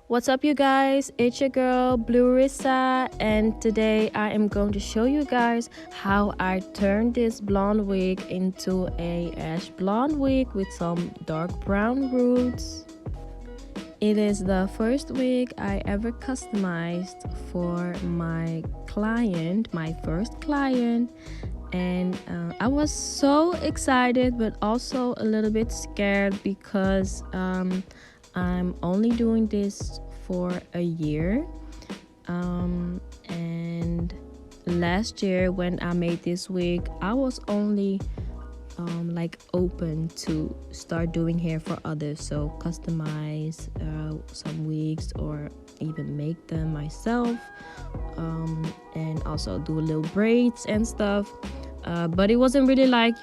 What's up, you guys? It's your girl Bluerissa, and today I am going to show you guys how I turned this blonde wig into a ash blonde wig with some dark brown roots. It is the first wig I ever customized for my client, my first client, and I was so excited but also a little bit scared because I'm only doing this for a year, and last year when I made this wig I was only like open to start doing hair for others, so customize some wigs or even make them myself, and also do little braids and stuff, but it wasn't really like,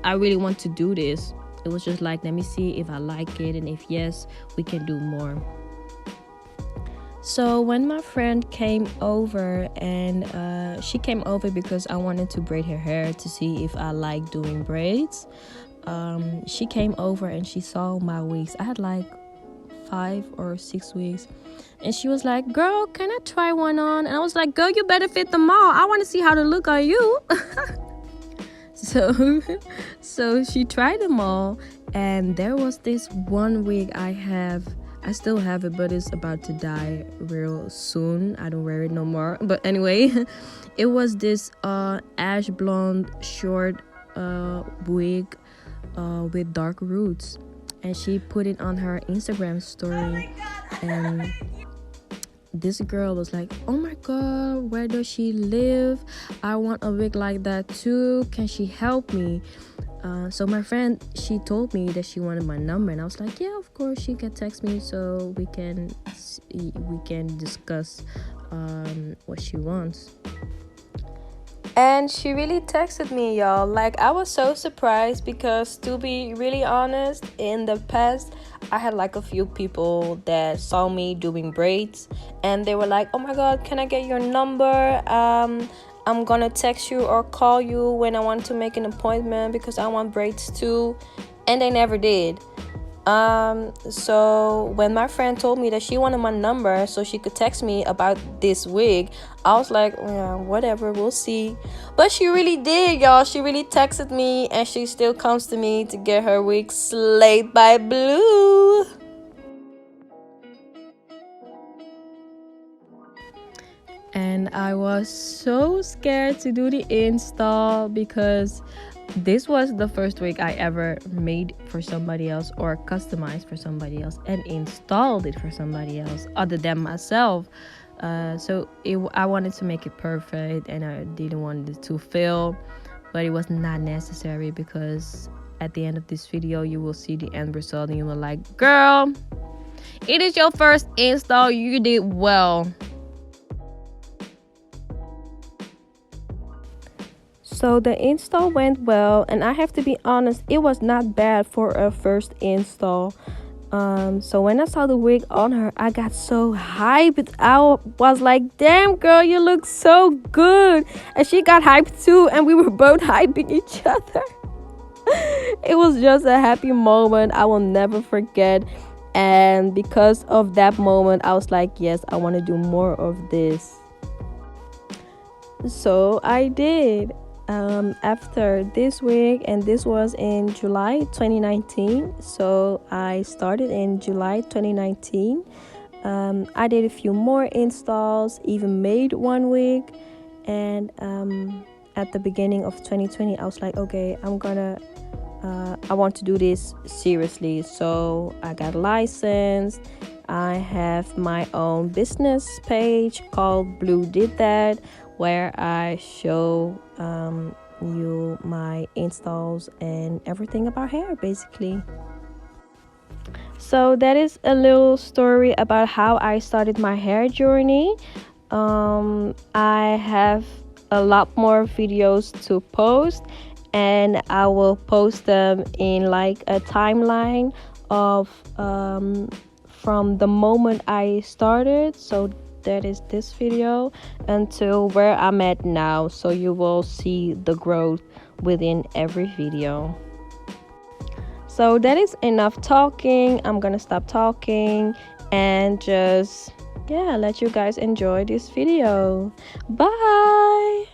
I really want to do this. It was just like, let me see if I like it, and if yes, we can do more. So when my friend came over, and she came over because I wanted to braid her hair to see if I like doing braids. She came over and she saw my wigs. I had like 5 or 6 wigs, and she was like, girl, can I try one on? And I was like, girl, you better fit them all. I want to see how they look on you. So she tried them all, and there was this one wig I still have it, but it's about to die real soon. I don't wear it no more, but anyway, it was this ash blonde short wig with dark roots, and she put it on her Instagram story. And this girl was like, oh my god, where does she live? I want a wig like that too, can she help me? So my friend, she told me that she wanted my number, and I was like, yeah, of course, she can text me so we can discuss what she wants. And she really texted me, y'all. Like, I was so surprised because, to be really honest, in the past I had like a few people that saw me doing braids, and they were like, oh my god, can I get your number? I'm gonna text you or call you when I want to make an appointment because I want braids too. And they never did. So when my friend told me that she wanted my number so she could text me about this wig, I was like, yeah, whatever, we'll see. But she really did, y'all. She really texted me, and she still comes to me to get her wig slayed by Blue. And I was so scared to do the install because this was the first wig I ever made for somebody else or customized for somebody else and installed it for somebody else other than myself. I wanted to make it perfect, and I didn't want it to fail, but it was not necessary because at the end of this video you will see the end result and you were like, girl, it is your first install, you did well. So the install went well, and I have to be honest, it was not bad for a first install. So when I saw the wig on her, I got so hyped. I was like, damn girl, you look so good. And she got hyped too, and we were both hyping each other. It was just a happy moment I will never forget. And because of that moment, I was like, yes, I want to do more of this. So I did. After this wig, and this was in July 2019, so I started in July 2019. I did a few more installs, even made one wig, and at the beginning of 2020 I was like, okay, I want to do this seriously, so I got licensed. I have my own business page called Blue Did That, where I show you my installs and everything about hair, basically. So that is a little story about how I started my hair journey. I have a lot more videos to post, and I will post them in like a timeline of from the moment I started, so that is this video, until where I'm at now, so you will see the growth within every video. So that is enough talking. I'm gonna stop talking and just, yeah, let you guys enjoy this video. Bye.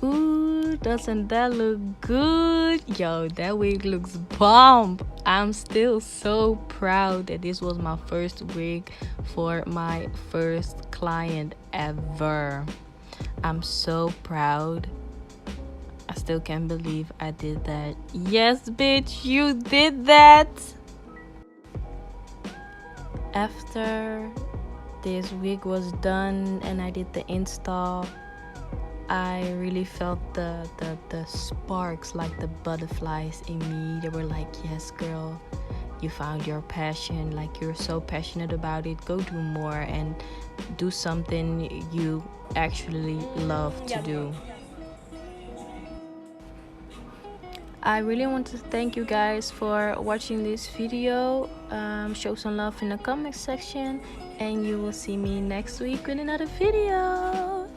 Ooh, doesn't that look good? Yo, that wig looks bomb. I'm still so proud that this was my first wig for my first client ever. I'm so proud. I still can't believe I did that. Yes, bitch, you did that. After this wig was done and I did the install, I really felt the sparks, like the butterflies in me. They were like, yes girl, you found your passion, like you're so passionate about it, go do more and do something you actually love to do. I really want to thank you guys for watching this video. Show some love in the comment section and you will see me next week with another video.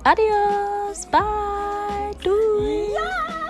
Adios, bye, dude.